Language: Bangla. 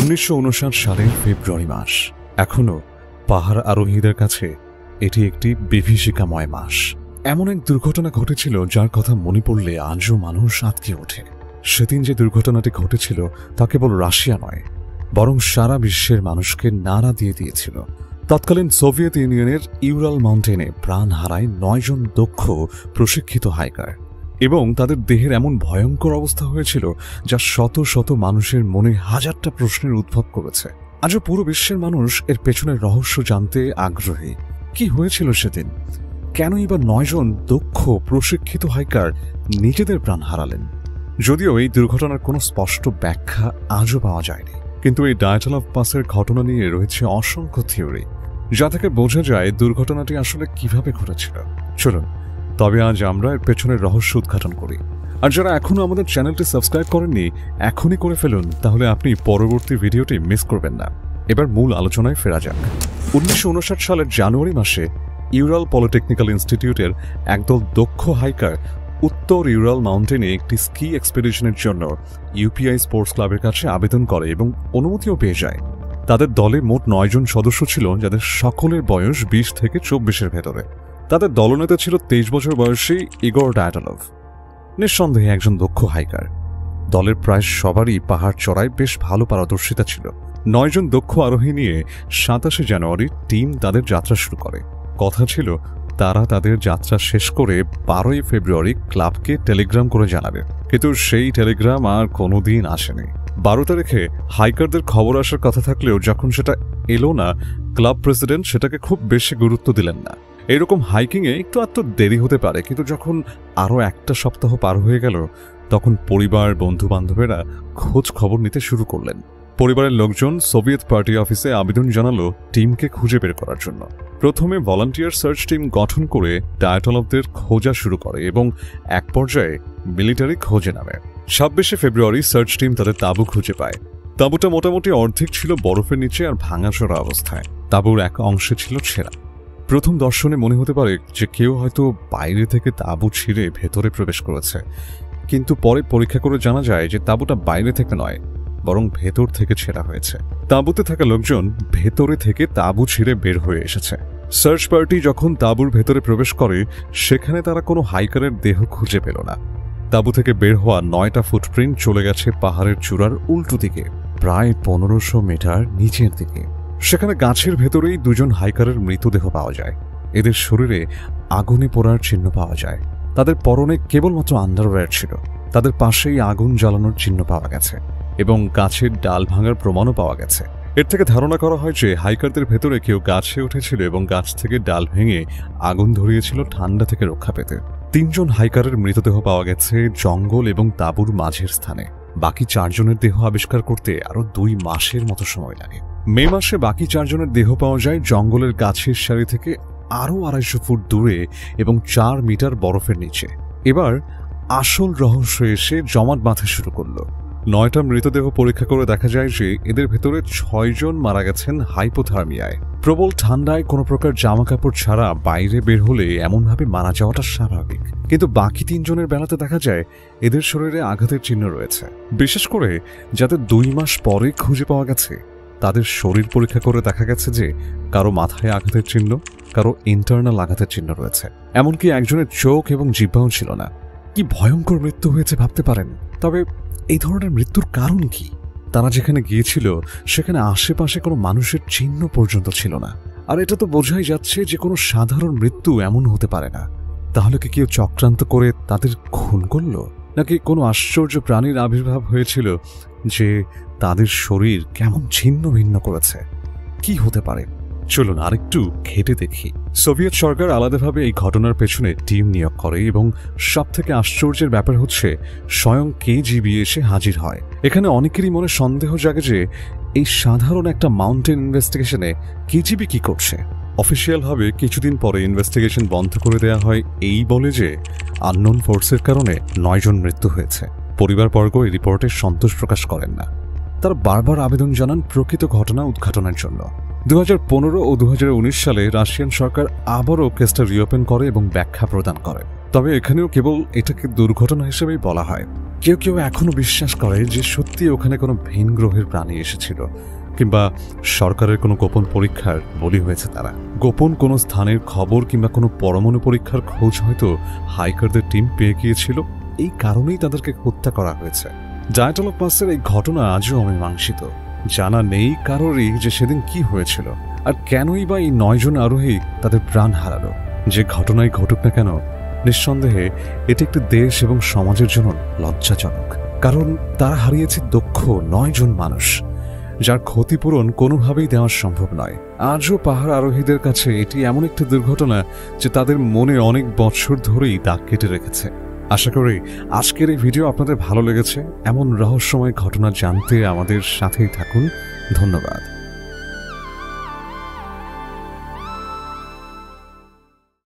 1959 সালের ফেব্রুয়ারি মাস। এখনো পাহাড় আরোহীদের কাছে এটি একটি বিভীষিকাময় মাস। এমন এক দুর্ঘটনা ঘটেছিল যার কথা মনে পড়লে আজও মানুষ আঁতকে ওঠে। সেদিন যে দুর্ঘটনাটি ঘটেছিল তা কেবল রাশিয়া নয়, বরং সারা বিশ্বের মানুষকে নাড়া দিয়ে দিয়েছিল। তৎকালীন সোভিয়েত ইউনিয়নের ইউরাল মাউন্টেনে প্রাণ হারায় 9 জন দক্ষ প্রশিক্ষিত হাইকার, এবং তাদের দেহের এমন ভয়ঙ্কর অবস্থা হয়েছিল যা শত শত মানুষের মনে হাজারটা প্রশ্নের উদ্ভব করেছে। আজও পুরো বিশ্বের মানুষ এর পেছনের রহস্য জানতে আগ্রহী। কি হয়েছিল সেদিন? কেনই বা 9 জন দক্ষ প্রশিক্ষিত হাইকার নিজেদের প্রাণ হারালেন? যদিও এই দুর্ঘটনার কোনো স্পষ্ট ব্যাখ্যা আজও পাওয়া যায়নি, কিন্তু এই ডায়াটলভ পাসের ঘটনা নিয়ে রয়েছে অসংখ্য থিওরি, যা থেকে বোঝা যায় দুর্ঘটনাটি আসলে কিভাবে ঘটেছিল। চলুন তবে আজ আমরা এর পেছনের রহস্য উদ্ঘাটন করি। আর যারা এখনো আমাদের চ্যানেলটি সাবস্ক্রাইব করেননি, এখনই করে ফেলুন, তাহলে আপনি পরবর্তী ভিডিওটি মিস করবেন না। এবার মূল আলোচনায় ফেরা যাক। 1959 সালের জানুয়ারি মাসে ইউরাল পলিটেকনিক্যাল ইনস্টিটিউটের একদল দক্ষ হাইকার উত্তর ইউরাল মাউন্টেনে একটি স্কি এক্সপেডিশনের জন্য ইউপিআই স্পোর্টস ক্লাবের কাছে আবেদন করে এবং অনুমতিও পেয়ে যায়। তাদের দলে মোট 9 জন সদস্য ছিল, যাদের সকলের বয়স 20 থেকে 24-এর ভেতরে। তাদের দলনেতা ছিল 23 বছর বয়সী ইগর ডায়াটলভ, নিঃসন্দেহে একজন দক্ষ হাইকার। দলের প্রায় সবারই পাহাড় চড়ায় বেশ ভালো পারদর্শিতা ছিল। 9 জন দক্ষ আরোহী নিয়ে 27 জানুয়ারি টিম তাদের যাত্রা শুরু করে। কথা ছিল তারা তাদের যাত্রা শেষ করে 12 ফেব্রুয়ারি ক্লাবকে টেলিগ্রাম করে জানাবে, কিন্তু সেই টেলিগ্রাম আর কোনোদিন আসেনি। 12 তারিখে হাইকারদের খবর আসার কথা থাকলেও যখন সেটা এলো না, ক্লাব প্রেসিডেন্ট সেটাকে খুব বেশি গুরুত্ব দিলেন না। এরকম হাইকিংয়ে একটু দেরি হতে পারে, কিন্তু যখন আরও একটা সপ্তাহ পার হয়ে গেল, তখন পরিবার বন্ধু বান্ধবেরা খোঁজ খবর নিতে শুরু করলেন। পরিবারের লোকজন সোভিয়েত পার্টি অফিসে আবেদন জানালো টিমকে খুঁজে বের করার জন্য। প্রথমে ভলান্টিয়ার সার্চ টিম গঠন করে ডায়াটলভদের খোঁজা শুরু করে এবং এক পর্যায়ে মিলিটারি খোঁজে নামে। 26 ফেব্রুয়ারি সার্চ টিম তাদের তাঁবু খুঁজে পায়। তাঁবুটা মোটামুটি অর্ধেক ছিল বরফের নিচে আর ভাঙাচোরা অবস্থায়। তাঁবুর এক অংশে ছিল ছেঁড়া। প্রথম দর্শনে মনে হতে পারে যে কেউ হয়তো বাইরে থেকে তাঁবু ছিঁড়ে ভেতরে প্রবেশ করেছে, কিন্তু পরে পরীক্ষা করে জানা যায় যে তাঁবুটা বাইরে থেকে নয়, বরং ভেতর থেকে ছেঁড়া হয়েছে। তাঁবুতে থাকা লোকজন ভেতরে থেকে তাঁবু ছিঁড়ে বের হয়ে এসেছে। সার্চ পার্টি যখন তাঁবুর ভেতরে প্রবেশ করে, সেখানে তারা কোনো হাইকারের দেহ খুঁজে পেল না। তাঁবু থেকে বের হওয়া 9টা ফুটপ্রিন্ট চলে গেছে পাহাড়ের চূড়ার উল্টো দিকে, প্রায় 1500 মিটার নিচের দিকে। সেখানে গাছের ভেতরেই 2 জন হাইকারের মৃতদেহ পাওয়া যায়। এদের শরীরে আগুনে পোড়ার চিহ্ন পাওয়া যায়। তাদের পরনে কেবলমাত্র আন্ডারওয়্যার ছিল। তাদের পাশেই আগুন জ্বালানোর চিহ্ন পাওয়া গেছে এবং গাছের ডাল ভাঙার প্রমাণও পাওয়া গেছে। এর থেকে ধারণা করা হয় যে হাইকারদের ভেতরে কেউ গাছে উঠেছিল এবং গাছ থেকে ডাল ভেঙে আগুন ধরিয়েছিল ঠান্ডা থেকে রক্ষা পেতে। 3 জন হাইকারের মৃতদেহ পাওয়া গেছে জঙ্গল এবং তাঁবুর মাঝের স্থানে। বাকি 4 জনের দেহ আবিষ্কার করতে আরো 2 মাসের মতো সময় লাগে। মে মাসে বাকি 4 জনের দেহ পাওয়া যায় জঙ্গলের গাছের সারি থেকে আরও 250 ফুট দূরে এবং 4 মিটার বরফের নিচে। এবার আসল রহস্য এসে জমাট বাঁধতে শুরু করলো। 9টা মৃতদেহ পরীক্ষা করে দেখা যায় যে এদের ভেতরে 6 জন মারা গেছেন হাইপোথার্মিয়ায়। প্রবল ঠান্ডায় কোনো প্রকার জামা কাপড় ছাড়া বাইরে বের হলে এমনভাবে মারা যাওয়াটা স্বাভাবিক, কিন্তু বাকি 3 জনের বেলাতে দেখা যায় এদের শরীরে আঘাতের চিহ্ন রয়েছে। বিশেষ করে যাদের 2 মাস পরে খুঁজে পাওয়া গেছে, তাদের শরীর পরীক্ষা করে দেখা গেছে যে কারো মাথায় আঘাতের চিহ্ন, কারো ইন্টারনাল আঘাতের চিহ্ন রয়েছে। এমনকি একজনের চোখ এবং জিহ্বাও ছিল না। কি ভয়ঙ্কর মৃত্যু হয়েছে ভাবতে পারেন। তবে এই ধরনের মৃত্যুর কারণ কি? তারা যেখানে গিয়েছিল সেখানে আশেপাশে কোনো মানুষের চিহ্ন পর্যন্ত ছিল না। আর এটা তো বোঝাই যাচ্ছে যে কোনো সাধারণ মৃত্যু এমন হতে পারে না। তাহলে কি কেউ চক্রান্ত করে তাদের খুন করল, নাকি কোনো আশ্চর্য প্রাণীর আবির্ভাব হয়েছিল যে তাদের শরীর কেমন ছিন্ন ভিন্ন করেছে? কি হতে পারে? চলুন আরেকটু ঘেটে দেখি। সোভিয়েত সরকার আলাদাভাবে এই ঘটনার পেছনে টিম নিয়োগ করে এবং সবথেকে আশ্চর্যের ব্যাপার হচ্ছে স্বয়ং কেজিবি এসে হাজির হয়। এখানে অনেকেরই মনে সন্দেহ জাগে যে এই সাধারণ একটা মাউন্টেন ইনভেস্টিগেশনে কেজিবি কি করছে। অফিসিয়ালভাবে কিছুদিন পরে ইনভেস্টিগেশন বন্ধ করে দেওয়া হয় এই বলে যে আননোন ফোর্সের কারণে 9 জন মৃত্যু হয়েছে। পরিবারবর্গ এই রিপোর্টে সন্তোষ প্রকাশ করেন না। তারা বারবার আবেদন জানান প্রকৃত ঘটনা উদ্ঘাটনের জন্য। 2015 ও 2019 সালে রাশিয়ান সরকার আবারও কেসটা রিওপেন করে এবং ব্যাখ্যা প্রদান করে। তবে এখানেও কেবল এটাকে দুর্ঘটনা হিসেবেই বলা হয়। কেউ কেউ এখনো বিশ্বাস করে যে সত্যি ওখানে কোনো ভিন গ্রহের প্রাণী এসেছিল, কিংবা সরকারের কোনো গোপন পরীক্ষার বলি হয়েছে তারা। গোপন কোনো স্থানের খবর কিংবা কোনো পরমাণু পরীক্ষার খোঁজ হয়তো হাইকারদের টিম পেয়ে গিয়েছিল, এই কারণেই তাদেরকে হত্যা করা হয়েছে। ডায়াটলপাসের এই ঘটনা আজও অমীমাংসিত। জানা নেই কারোরই যে সেদিন কি হয়েছিল, আর কেনই বা এই 9 জন আরোহী তাদের প্রাণ হারালো। যে ঘটনাই ঘটুক না কেন, নিঃসন্দেহে এটি একটি দেশ এবং সমাজের জন্য লজ্জাজনক, কারণ তারা হারিয়েছে দক্ষ 9 জন মানুষ, যার ক্ষতিপূরণ কোনোভাবেই দেওয়া সম্ভব নয়। আজও পাহাড় আরোহীদের কাছে এটি এমন একটি দুর্ঘটনা যে তাদের মনে অনেক বছর ধরেই দাগ কেটে রেখেছে। আশা করি আজকের এই ভিডিও আপনাদের ভালো লেগেছে। এমন রহস্যময় ঘটনা জানতে আমাদের সাথেই থাকুন। ধন্যবাদ।